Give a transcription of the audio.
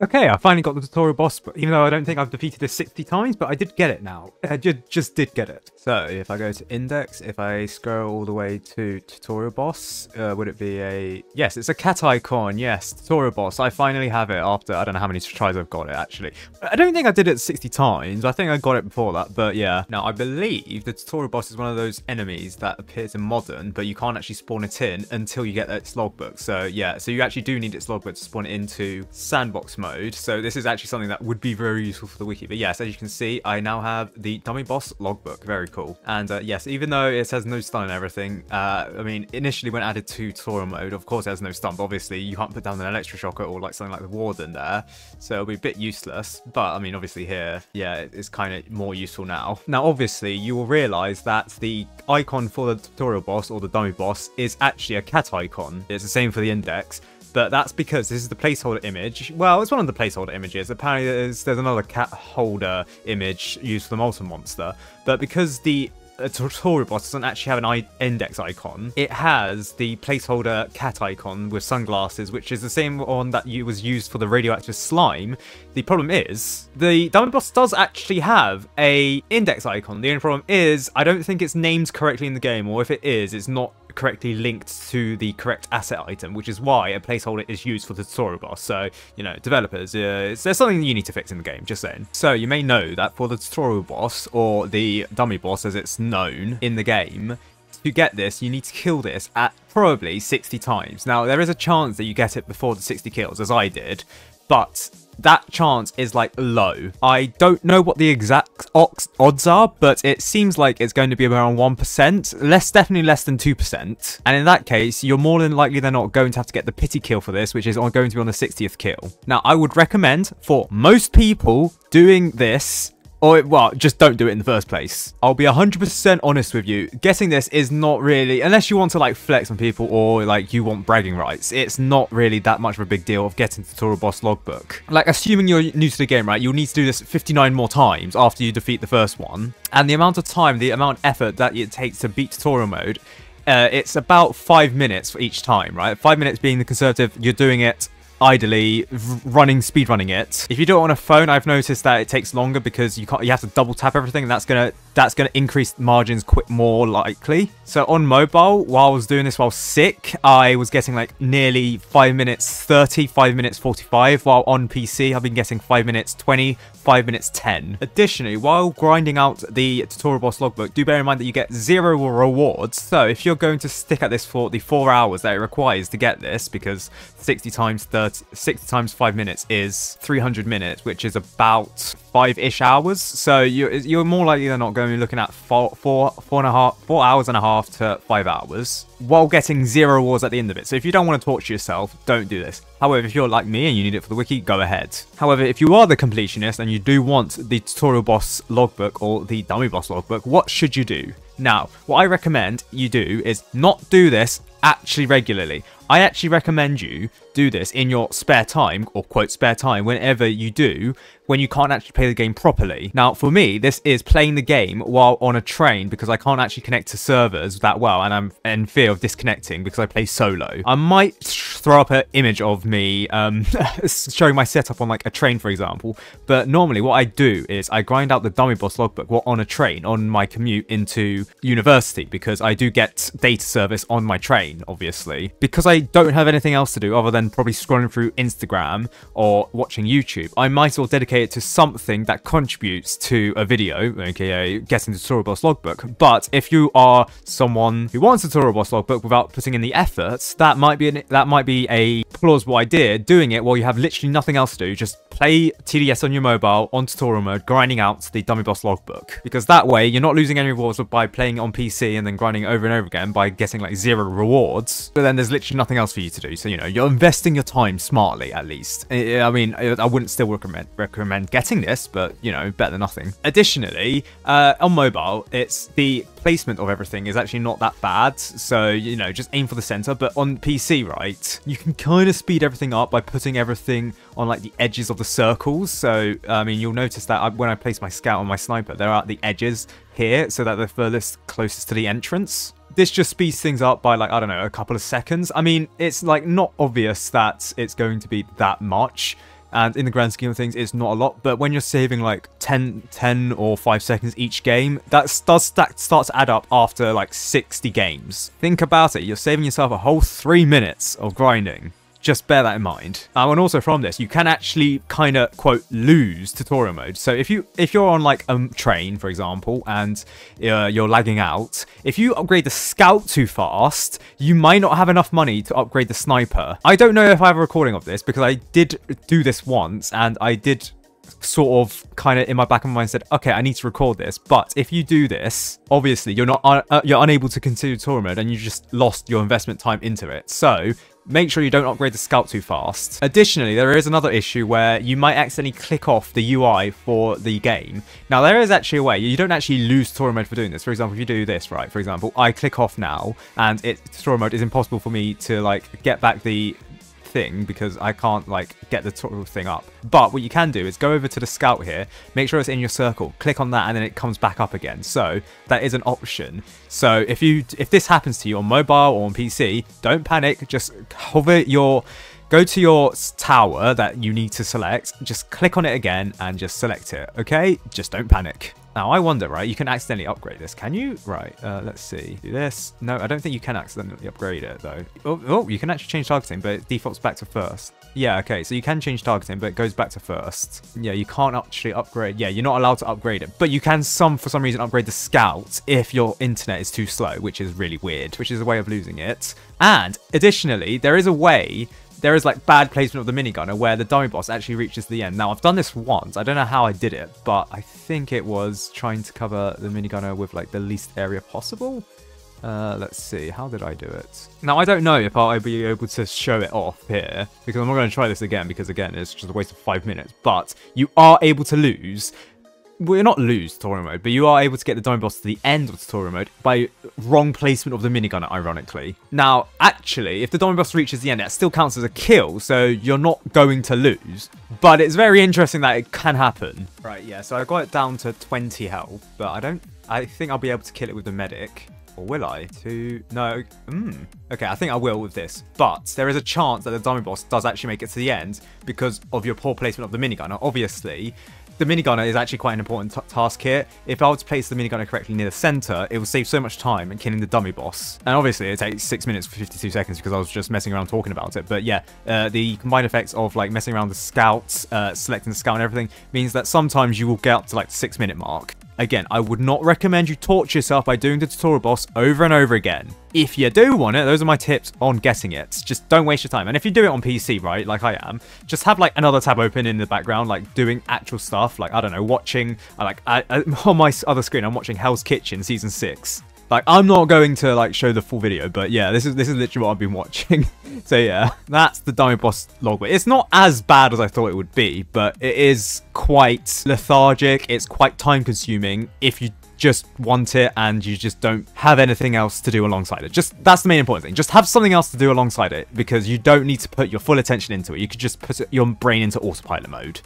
Okay, I finally got the tutorial boss, but even though I don't think I've defeated this 60 times, but I did get it now. I just did get it. So if I go to index, if I scroll all the way to tutorial boss, would it be a... Yes, it's a cat icon. Yes, tutorial boss. I finally have it after, I don't know how many tries I've got it, actually. I don't think I did it 60 times. I think I got it before that, but yeah. Now, I believe the tutorial boss is one of those enemies that appears in modern, but you can't actually spawn it in until you get its logbook. So yeah, so you actually do need its logbook to spawn it into sandbox mode. So this is actually something that would be very useful for the wiki. But yes, as you can see, I now have the dummy boss logbook. Very cool. And yes, even though it says no stun and everything, I mean, initially when added to tutorial mode, of course it has no stun, but obviously you can't put down an electroshocker or like something like the warden there. So it'll be a bit useless. But I mean, obviously here, yeah, it's kind of more useful now. Now, obviously, you will realize that the icon for the tutorial boss or the dummy boss is actually a cat icon. It's the same for the index. But that's because this is the placeholder image. Well, it's one of the placeholder images. Apparently, there's another cat holder image used for the molten monster. But because the tutorial boss doesn't actually have an index icon, it has the placeholder cat icon with sunglasses, which is the same one that was used for the radioactive slime. The problem is, the dummy boss does actually have a index icon. The only problem is, I don't think it's named correctly in the game, or if it is, it's not correctly linked to the correct asset item, which is why a placeholder is used for the tutorial boss. So, you know, developers, there's something you need to fix in the game, just saying. So you may know that for the tutorial boss, or the dummy boss as it's known in the game, to get this, you need to kill this at probably 60 times. Now, there is a chance that you get it before the 60 kills, as I did, but that chance is like low. I don't know what the exact odds are, but it seems like it's going to be around 1%, definitely less than 2%. And in that case, you're more than likely than not going to have to get the pity kill for this, which is going to be on the 60th kill. Now, I would recommend for most people doing this, or, well, just don't do it in the first place. I'll be 100% honest with you. Getting this is not really, unless you want to like flex on people or like you want bragging rights, it's not really that much of a big deal of getting tutorial boss logbook. Like, assuming you're new to the game, right, you'll need to do this 59 more times after you defeat the first one. And the amount of time, the amount of effort that it takes to beat tutorial mode, it's about 5 minutes for each time, right? 5 minutes being the conservative, you're doing it idly, speedrunning it. If you do it on a phone, I've noticed that it takes longer because you have to double tap everything, and that's gonna increase margins more likely. So on mobile, while I was doing this while sick, I was getting like nearly 5 minutes 30, 5 minutes 45, while on PC I've been getting 5 minutes 20, 5 minutes 10. Additionally, while grinding out the tutorial boss logbook, do bear in mind that you get 0 rewards. So if you're going to stick at this for the 4 hours that it requires to get this, because 60 times 5 minutes is 300 minutes, which is about 5-ish hours. So you're more likely than not going to be looking at 4 hours and a half to 5 hours, while getting 0 rewards at the end of it. So if you don't want to torture yourself, don't do this. However, if you're like me and you need it for the wiki, go ahead. However, if you are the completionist and you do want the tutorial boss logbook or the dummy boss logbook, what should you do? Now, what I recommend you do is not do this actually regularly. I actually recommend you do this in your spare time, or quote spare time, whenever you do, when you can't actually play the game properly. Now, for me, this is playing the game while on a train because I can't actually connect to servers that well, and I'm in fear of disconnecting because I play solo. I might throw up an image of me showing my setup on like a train, for example, but normally what I do is I grind out the dummy boss logbook while on a train on my commute into university, because I do get data service on my train, obviously. Because I don't have anything else to do other than probably scrolling through Instagram or watching YouTube, I might as well dedicate it to something that contributes to a video, aka getting the tutorial boss logbook. But if you are someone who wants a tutorial boss logbook without putting in the efforts, that might be a plausible idea, doing it while you have literally nothing else to do. Just play TDS on your mobile on tutorial mode, grinding out the dummy boss logbook, because that way you're not losing any rewards by playing it on PC and then grinding over and over again by getting like 0 rewards. But then there's literally nothing else for you to do. So, you know, you're investing your time smartly, at least. I mean, I wouldn't still recommend getting this, but, you know, better than nothing. Additionally, on mobile, it's the placement of everything is actually not that bad. So, you know, just aim for the center. But on PC, right, you can kind of speed everything up by putting everything on like the edges of the circles. So, I mean, you'll notice that when I place my scout on my sniper, they're at the edges here, so that they're furthest closest to the entrance. This just speeds things up by like, I don't know, a couple of seconds. I mean, it's like not obvious that it's going to be that much. and in the grand scheme of things, it's not a lot. But when you're saving like 10 or 5 seconds each game, that does start to add up after like 60 games. Think about it, you're saving yourself a whole 3 minutes of grinding. Just bear that in mind. And also from this, you can actually kind of, quote, lose tutorial mode. So if you're on like a train, for example, and you're lagging out, if you upgrade the scout too fast, you might not have enough money to upgrade the sniper. I don't know if I have a recording of this, because I did do this once, and I did sort of kind of in my back of my mind said, okay, I need to record this. But if you do this, obviously you're unable to continue tutorial mode, and you just lost your investment time into it. So make sure you don't upgrade the scout too fast. Additionally, there is another issue where you might accidentally click off the UI for the game. Now, there is actually a way. You don't actually lose tutorial mode for doing this. For example, if you do this, right, for example, I click off now, and tutorial mode is impossible for me to, like, get back the thing because I can't like get the tutorial thing up. But what you can do is go over to the scout here, make sure it's in your circle, click on that, and then it comes back up again. So that is an option. So if this happens to you on mobile or on PC, don't panic, just go to your tower that you need to select, just click on it again and just select it, okay? Just don't panic. Now, I wonder, right, you can accidentally upgrade this, can you? Right, let's see. Do this. No, I don't think you can accidentally upgrade it, though. Oh, you can actually change targeting, but it defaults back to first. Yeah, okay, so you can change targeting, but it goes back to first. Yeah, you can't actually upgrade. Yeah, you're not allowed to upgrade it, but you can for some reason upgrade the scout if your internet is too slow, which is really weird, which is a way of losing it. And additionally, there is like bad placement of the minigunner where the dummy boss actually reaches the end. Now, I've done this once. I don't know how I did it, but I think it was trying to cover the minigunner with like the least area possible. Let's see. How did I do it? Now, I don't know if I'll be able to show it off here because I'm not going to try this again because, again, it's just a waste of 5 minutes. But you are able to lose. Well, not lose tutorial mode, but you are able to get the dummy boss to the end of tutorial mode by wrong placement of the minigunner, ironically. Now, actually, if the dummy boss reaches the end, that still counts as a kill, so you're not going to lose. But it's very interesting that it can happen. Right, yeah, so I got it down to 20 health, but I think I'll be able to kill it with the medic. Or will I? No. Okay, I think I will with this. But there is a chance that the dummy boss does actually make it to the end because of your poor placement of the minigunner. Obviously, the minigunner is actually quite an important task here. If I were to place the minigunner correctly near the center, it will save so much time in killing the dummy boss. And obviously, it takes 6 minutes for 52 seconds because I was just messing around talking about it. But yeah, the combined effects of like messing around the scouts, selecting the scout and everything means that sometimes you will get up to like the 6 minute mark. Again, I would not recommend you torture yourself by doing the tutorial boss over and over again. If you do want it, those are my tips on getting it. Just don't waste your time. And if you do it on PC, right, like I am, just have like another tab open in the background, like doing actual stuff. Like, I don't know, watching, on my other screen, I'm watching Hell's Kitchen Season 6. Like, I'm not going to like show the full video, but yeah, this is literally what I've been watching. So yeah, that's the dummy boss logbook. It's not as bad as I thought it would be, but it is quite lethargic. It's quite time consuming if you just want it and you just don't have anything else to do alongside it. That's the main important thing. Just have something else to do alongside it because you don't need to put your full attention into it. You could just put your brain into autopilot mode.